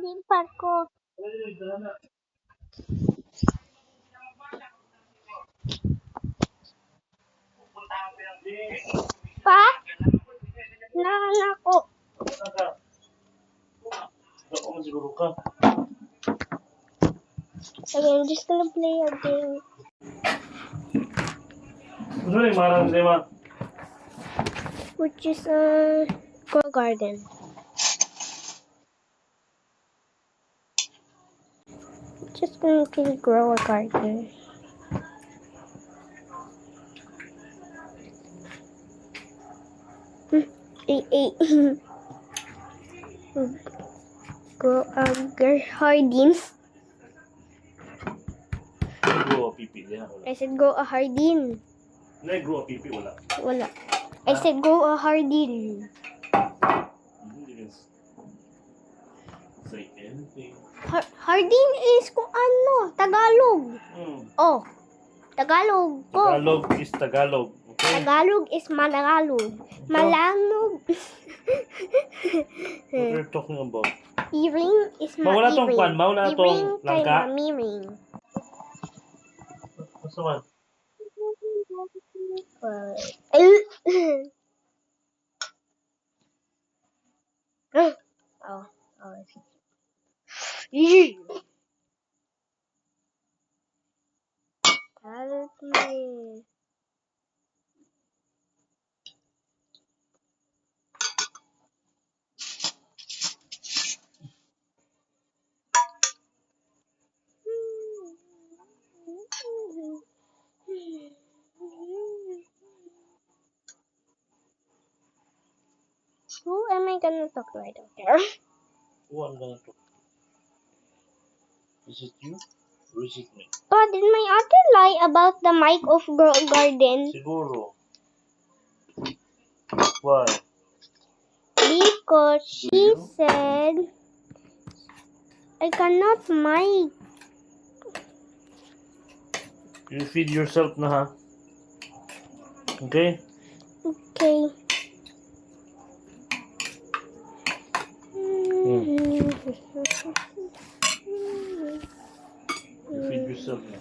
Lipat ko. Pa? Nahan ako. Okay, I'm just gonna play a game. Which is grow garden. Just going to grow a garden. Grow a garden. Grow a pipi ya. I said grow a hardin. Na grow a pipi wala. Wala. I said grow a hardin. Hindi kan say anything. Hardin is kung ano, Tagalog. Oh, Tagalog ko. Tagalog is Tagalog. Okay? Tagalog is Malagalog. Malangog. What are you talking about? Iring is Mawala tong mairing. kwan, mawala tong Iring kay langka. mamiring. Basta man. Oh. Yee. Healthy. Who am I gonna talk to? I don't care. Who I'm gonna talk to? Is it you? Or is it me? But did my ate lie about the mic of grow garden? Siguro. Why? Because she said I cannot mic. You feed yourself na ha. Okay? Okay. You feed yourself na.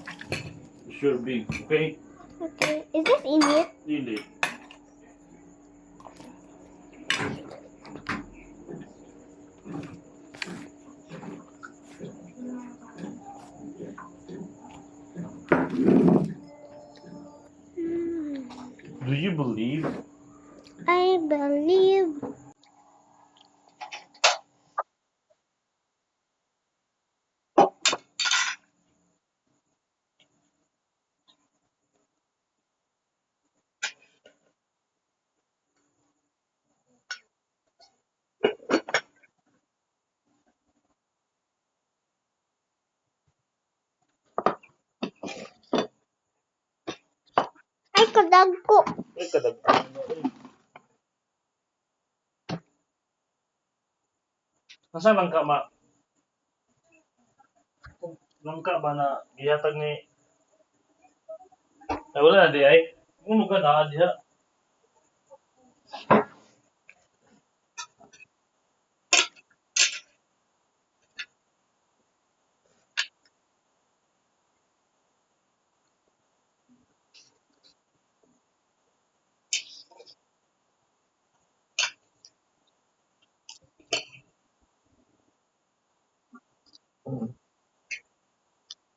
Sure big. Okay? Okay. Is this in it? Hindi. Do you believe? I believe. Ay, kadag ko. Ay, kadag. Nasaan langka, ma? Langka ba na gihatag ni... Ay, wala na di ay. Ano ka na diha?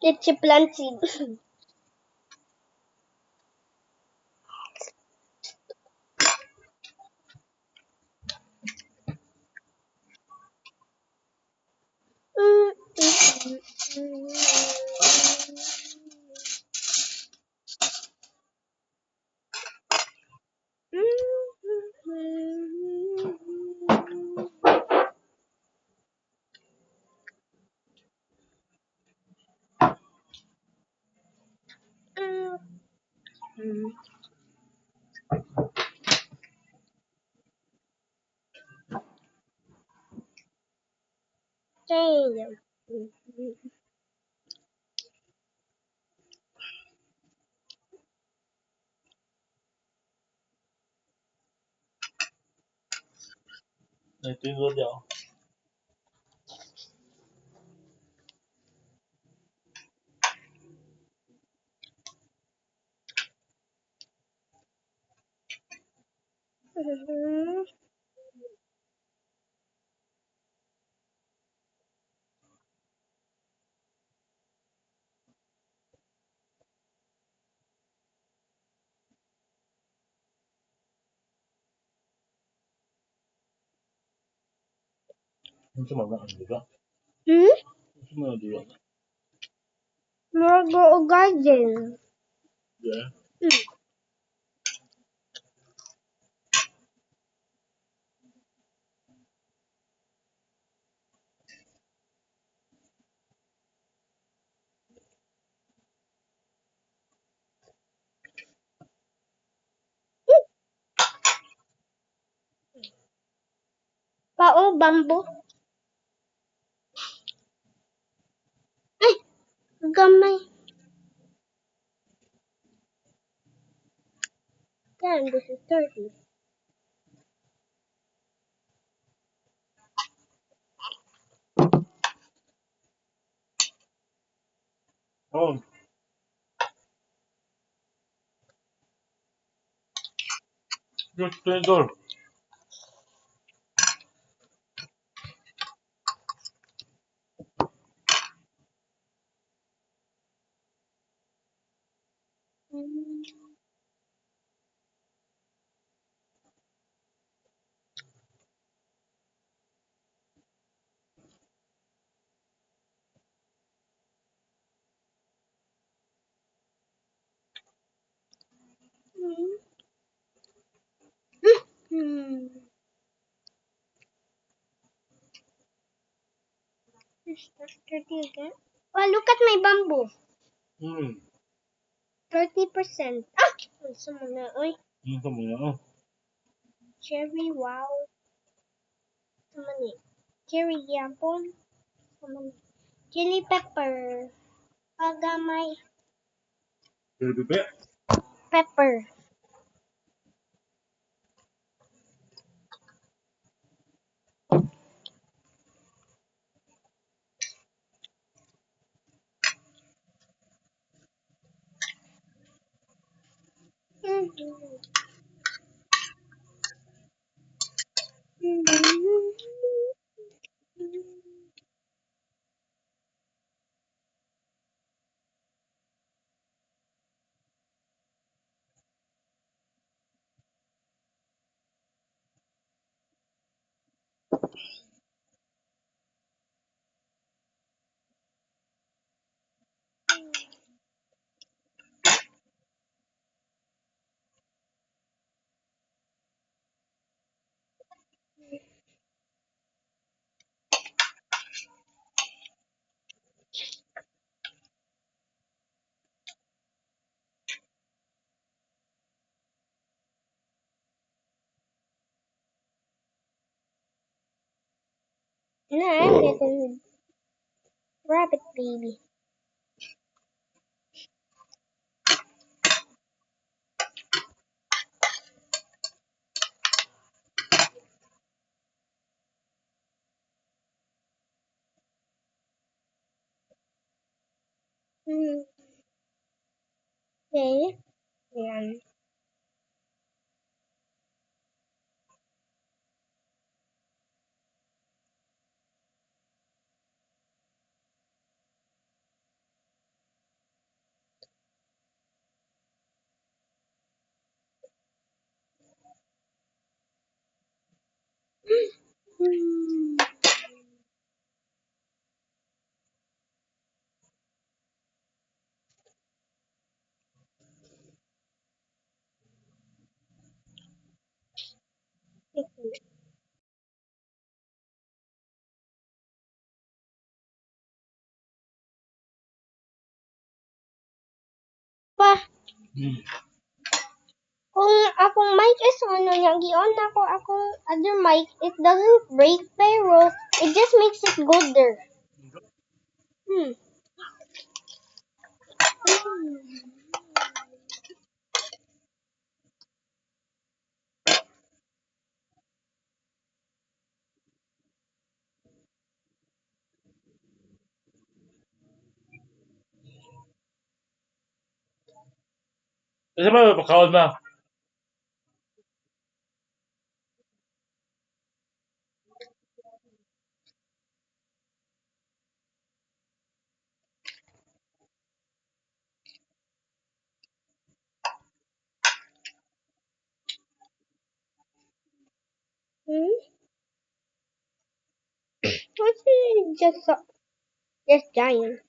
It's a plant seed. Damn. Ito yung diya. Mhm. Ano sa mga kanila? Hmm? Ano sa mga diwa? More grow garden. Yeah. Hmm. Pao bamboo. Ay, gamay. Damn, this is dirty. Oh, just the door. Hmm. Hmm. Is that dirty again? Oh, look at my bamboo. Hmm. 30%. Ah! Ano mo na, oy. Ano sa mga oh. Cherry, wow. Ano ni? Cherry yapon. Ano ni? Chili pepper. Pagamay. Bebe. Pepper. No, I'm getting rabbit baby. Hmm. Okay. Yan. Hmm. Pa, Hmm. kung akong mic is on yang gi-on na ko akong other mic, it doesn't break pero it just makes it good there. Hmm. Kasi ba, pakawad na. Hmm? What's it just giant?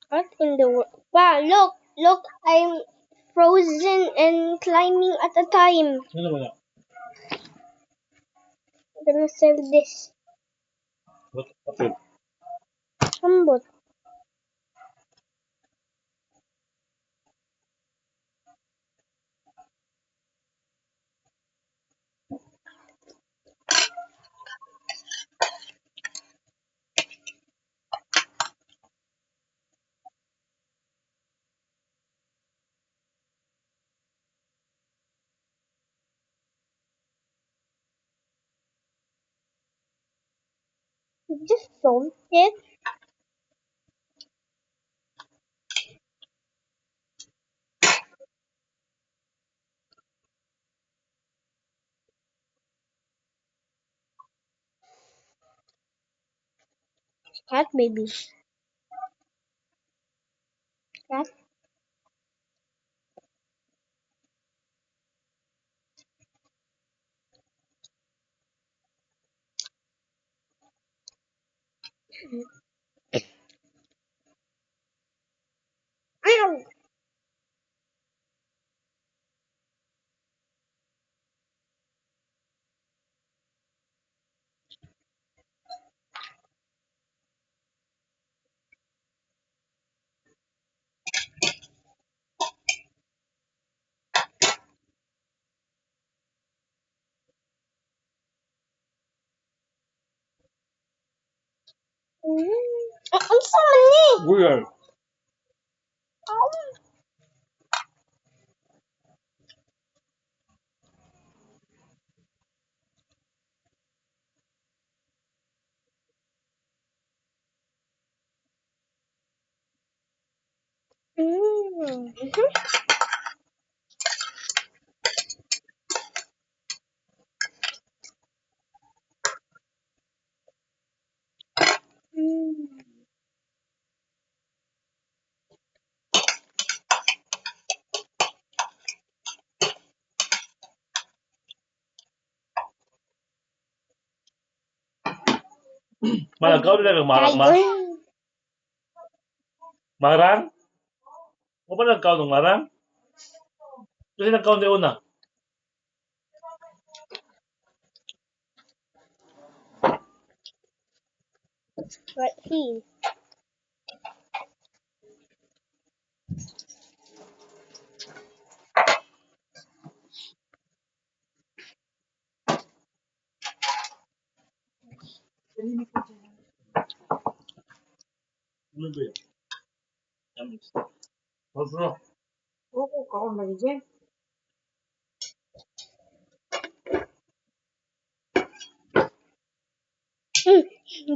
What in the world? Wow, look, I'm frozen and climbing at a time. Ano ba na? I'm gonna sell this. What? Apel. Ambot. You just sold it. Cat baby. Cat. Ow! I'm so many. Weird. Mm. Mm. Malagaw na lang marang ma. Tiger. Marang? O ba nagkaw ng marang? Kasi nagkaw na una. Right here. Ano ba yan? Tamis. Masro. Oo, kao mali dyan.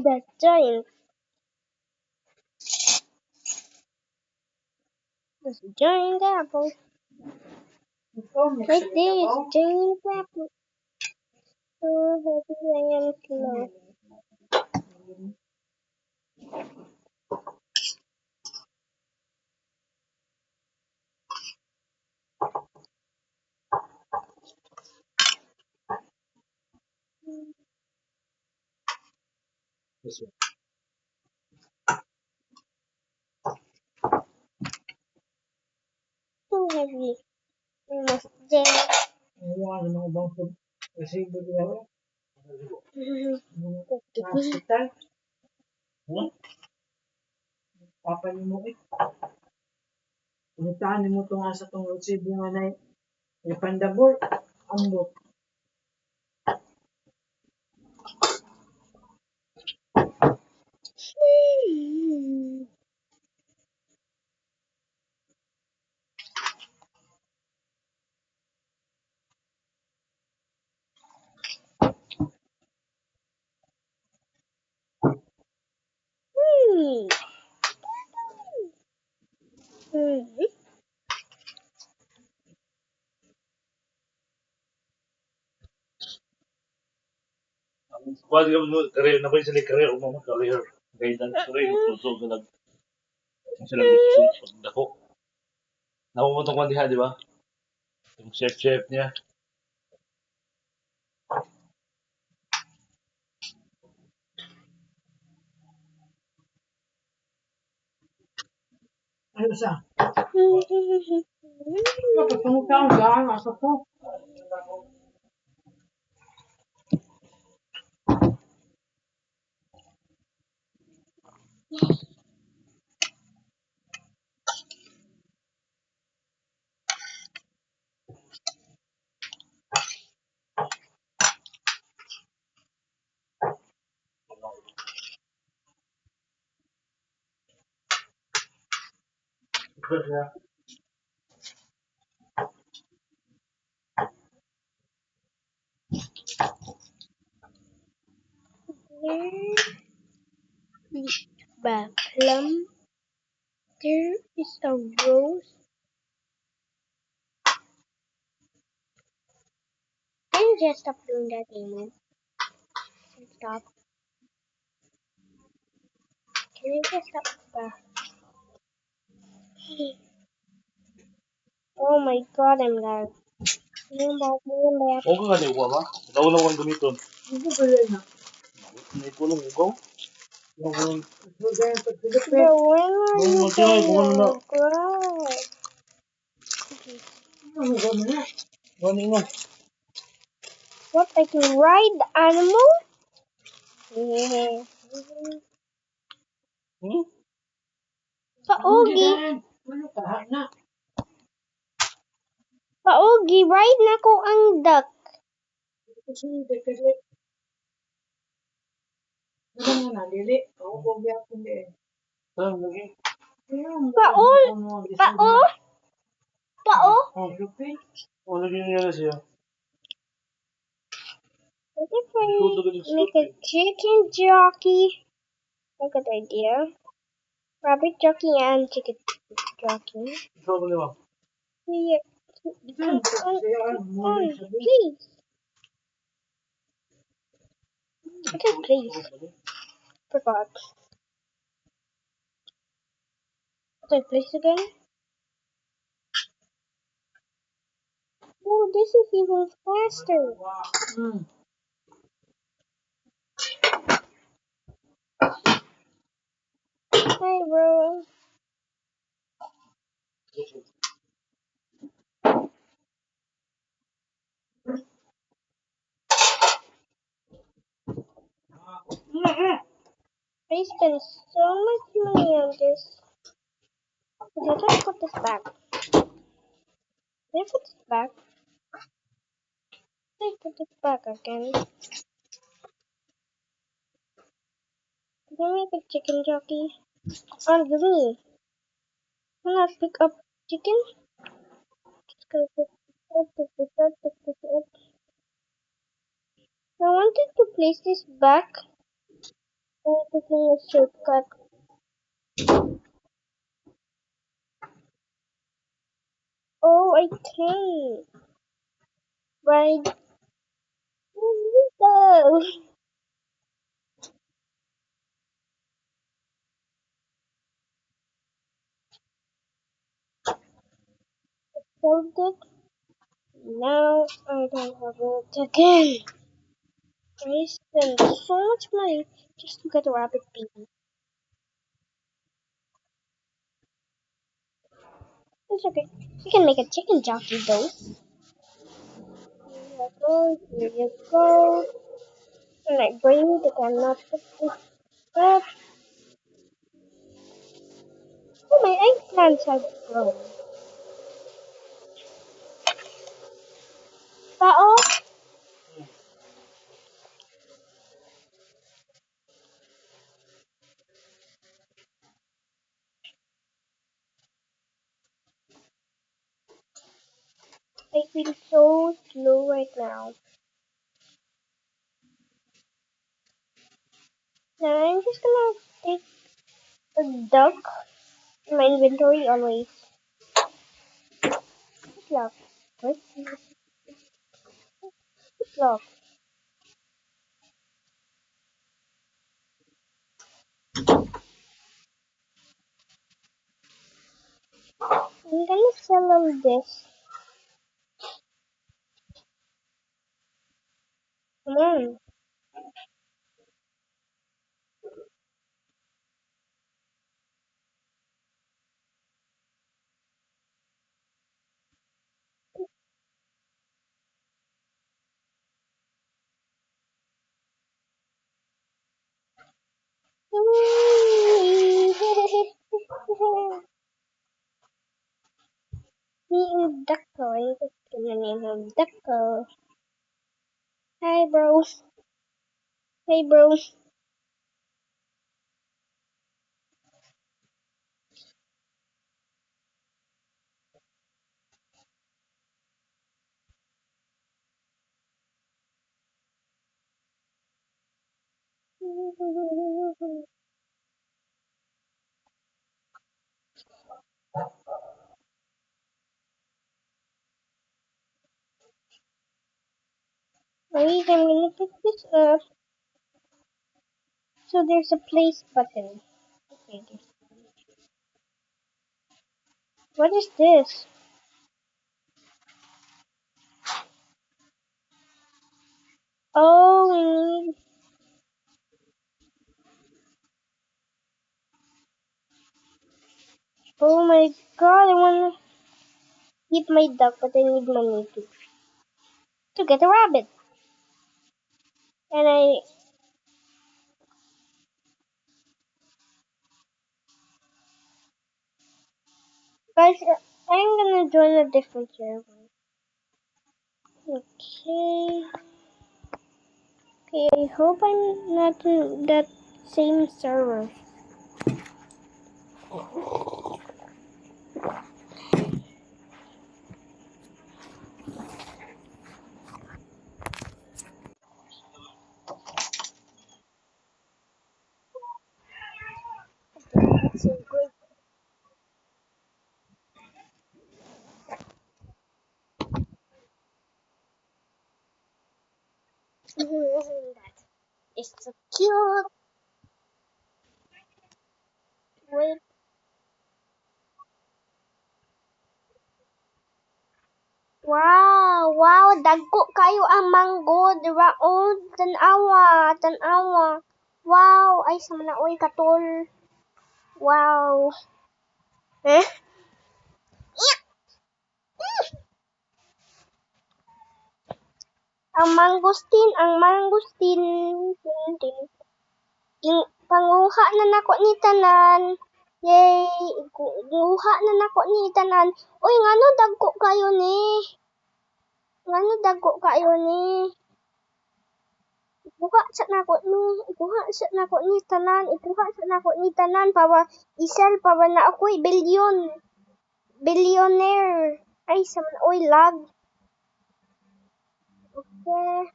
That's giant. That's a giant apple. Ikaw, may Right salita there, ko. it's a giant apple. So happy I am slow. This one. So heavy. You must jam. Ang mga bang food. Kasi bigla ko. Sa Mm-hmm. hospital. What? Papanin mo eh. Punitahan mo ito nga sa itong resibo nga na ipandabol. Ambot. Mm-hmm. Kuha ka mo career na ba sila career o mga career. Guidance career gusto sa nag sila gusto pag dako. Namumutong ka diha, di ba? Yung chef niya. Ano sa? Patungkol ka ang gaan, asa ko. Plum. There is a rose. Can you just stop doing that, Amy? Stop. Can you just stop? Oh my god, I'm loud. Yung back. O ka nga uwa ba? Naulaw ang gamiton. Hindi ko yun na. May kulong ugaw. Yung So, ganyan sa Pilipinas. But when are Yung you matiyay, kung ano na. gonna grow? Ano ko na? Gani nga. What, I can ride the animal? Yeah. Hmm? Paogi. Ano ka? Na? Paogi, ride na ko ang duck. Kasi hindi kasi. Ano nga na, dili. Ako ko biyak hindi eh. Saan lagi? Paol. Pao? Pao? Oh, o lagi niya na siya. What if I Shoot agad yung make a slot. chicken jockey? A good idea. Rabbit jockey and chicken jockey. Show ko naman. Here. Ano? Please. Okay, please. Forgot. Okay, please again. Oh, this is even faster. Hi, bro. I spent so much money on this. Okay, I gotta put this back. Can I put this back? Can I put this back again? Can I make a chicken jockey? On green. Can I pick up chicken? Just gonna pick this up. I wanted to place this back. I'm taking a shortcut. Oh, I can. Right. Here we go. Hold it. Now I don't have it again. I spent so much money just to get a rabbit baby. It's okay. You can make a chicken jockey though. Here you go. And I bring the cannot put this up. Oh, my eggplants have grown. Tao? I feel so slow right now. Now I'm just gonna take a duck in my inventory always. Good luck. Good luck. I'm gonna sell them this. Come on. Me and Ducko. I think I'm gonna name him Ducko. Hi, bro. Hey, bro. Wait, I'm gonna pick this up. So there's a place button. Okay. What is this? Oh, we need. Oh my god, I wanna eat my duck, but I need money to get a rabbit. And guys, I'm gonna join a different server. Okay. Okay, I hope I'm not in that same server. That's so good. That is so cute. Wait. Wow, wow, dagko kayo ang mango, di ba? Oh, tanawa, tanawa. Wow, ay sa manaoy katol. Wow. Eh? Ang mangustin, tin, tin, panguha na nako ni tanan. Yay, guha na nako ni tanan. Uy, ngano dagko kayo ni? Ngano dagko kayo ni? Ikuha sa nako ni, ikuha sa nako ni tanan, ikuha sa nako ni tanan para isel para na ako'y billionaire. Ay, sa man, oy, lag. Okay.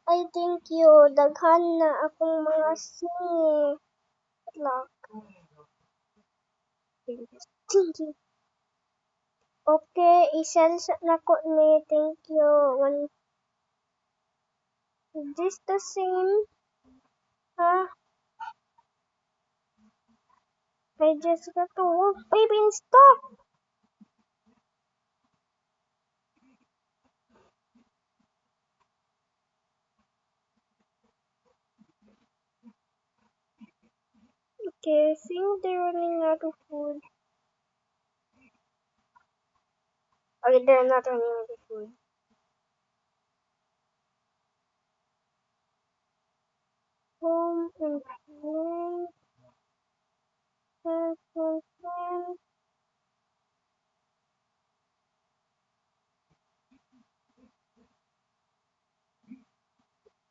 Ay, thank you. Daghan na akong mga singi. Lag. Thank you. Okay, isel sa nako ni, thank you. Is this the same? Huh? I just got to work. Baby, stop! Okay, I think they're running out of food. Okay, they're not running out of food. Home and friends,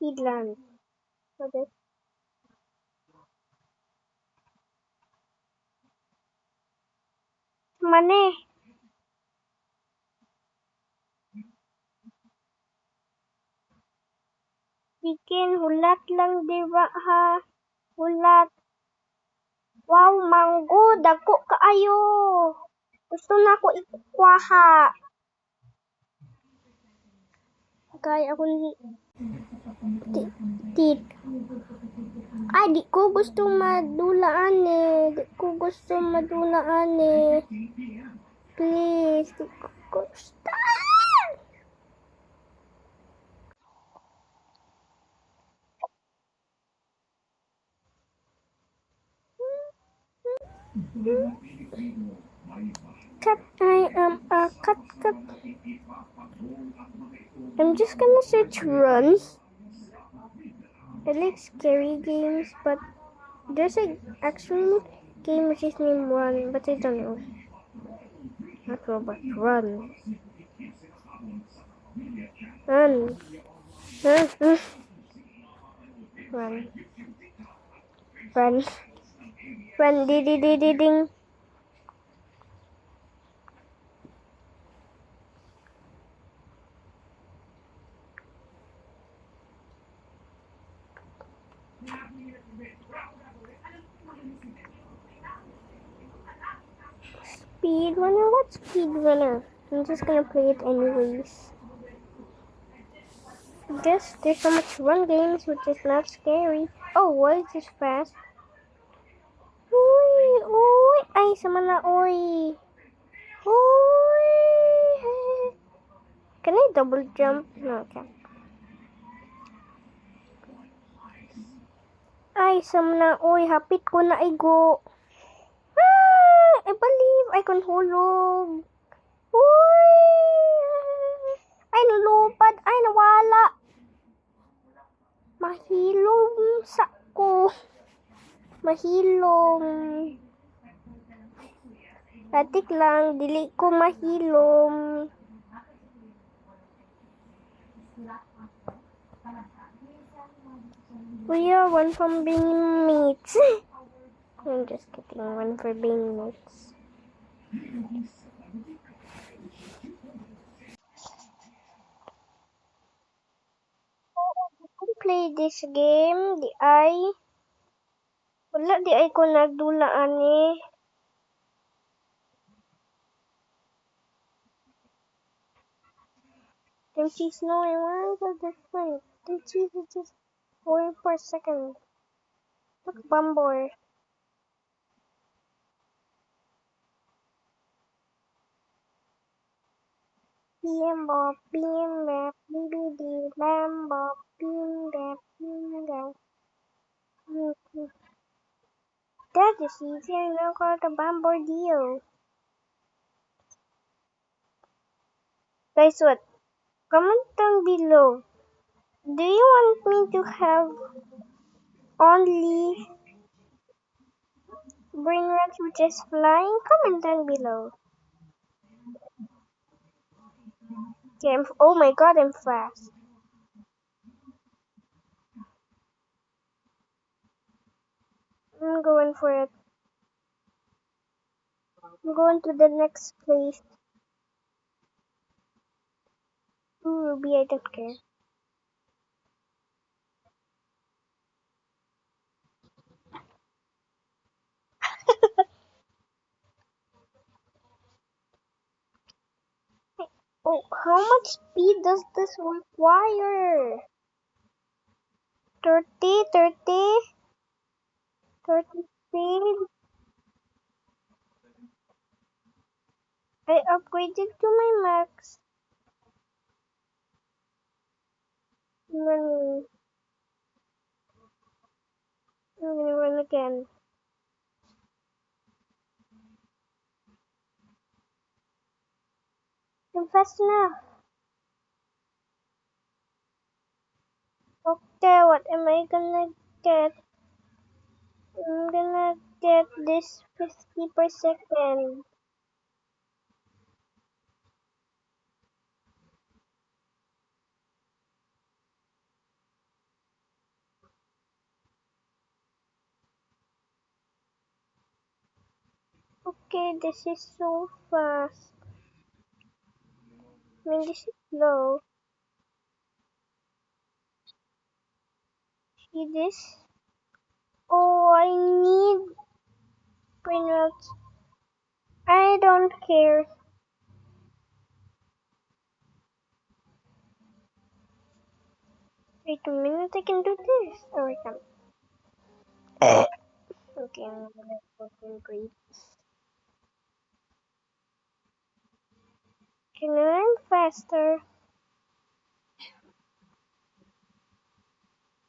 Feedland. Okay. Mane, bikin hulat lang diba ha? Hulat. Wow, mango, dako kaayo. Gusto na ako ikuha. Kaya ako tit. Ay, di ko gusto madulaan eh. Di ko gusto madulaan eh. Please, di ko gusto. Cat, I am a cat. I'm just gonna search Run. I like scary games, but there's a actual game which is named Run, but I don't know. Not Robot, Run. Run. Run. Run. Run, ding. Speedrunner? What's Speedrunner? I'm just gonna play it anyways. I guess there's so much run games which is not scary. Oh, why is this fast? Uy! Ay, sama na, uy! Uy! Can I double jump? No, I can't. Ay, sama na, uy! Hapit ko na igo! I believe I can hulog! Uy! Ay, nalupad! Ay, nawala! Mahilong sako! Mahilong. Latik lang, dili ko mahilom. We are one from being mates. I'm just kidding, one for being mates. Play this game, wala di ay ko nagdulaan eh. Them cheese no, why is it different? Them cheese is just 4 per second. Look, Bumboy. Bimbo, bimbo, bibi, lambo, bimbo, bimbo. That is easy. I now got a Bombardeo. Guys, what? Comment down below. Do you want me to have only brain rats which is flying? Comment down below. Okay, oh my god, I'm fast. I'm going for it. I'm going to the next place. Ooh, Ruby, I don't care. Oh, how much speed does this require? 30 speed. I upgraded to my max. I'm gonna run again. I'm fast enough. Okay, what am I gonna get? I'm gonna get this 50 per second. Okay, this is so fast. I mean, this is slow. See this? Oh, I need printouts. I don't care. Wait a minute, I can do this. Oh, I can't. Okay, I'm gonna put in grade. Can you learn faster?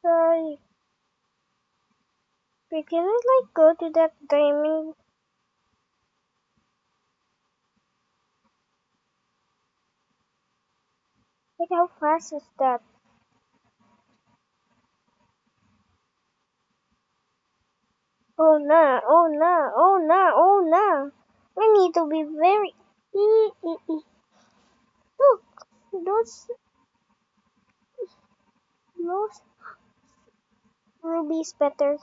Sorry. We cannot like go to that diamond. Wait, how fast is that? Oh no, oh no, oh no, oh no. I need to be very. Look, those rubies better.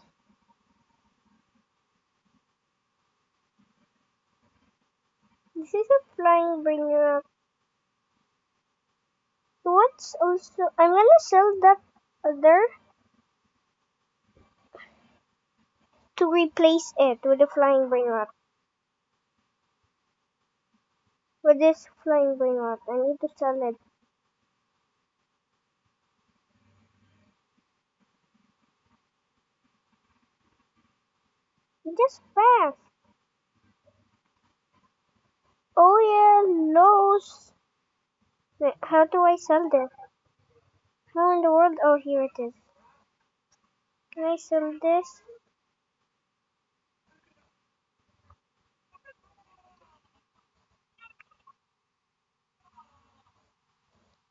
This is a flying bringer. What's also? I'm gonna sell that other to replace it with a flying bringer. With this flying bringer, I need to sell it. Just fast. Oh yeah, Lowe's. Wait, how do I sell this? How in the world? Oh, here it is. Can I sell this?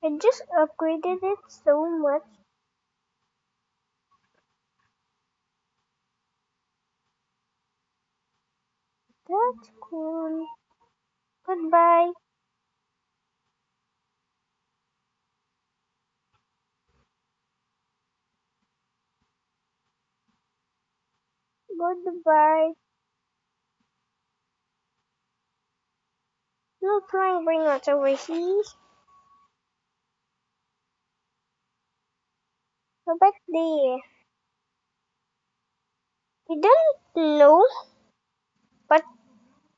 I just upgraded it so much. That's cool. Goodbye. Goodbye. No trying bring us over here. Go back there. We don't know, but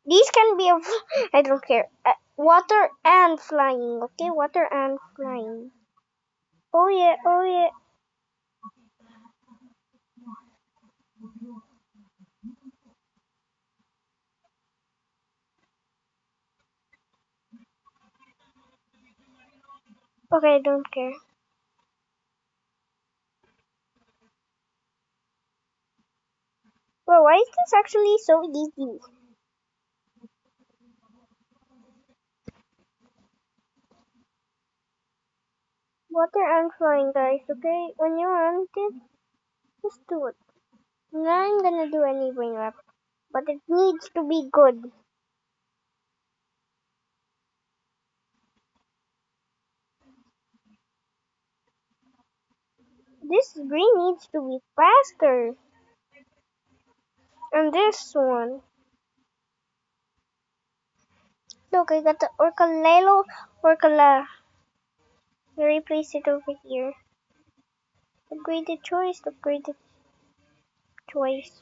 these can be of. I don't care. Water and flying. Okay, water and flying. Oh yeah, oh yeah. Okay, I don't care. Bro, why is this actually so easy? Water and flying, guys. Okay, when you want it, just do it. Now I'm gonna do any bring up, but it needs to be good. This green needs to be faster. And this one. Look, I got the Orcalelo Orcala. Replace it over here. Upgraded choice, upgraded choice.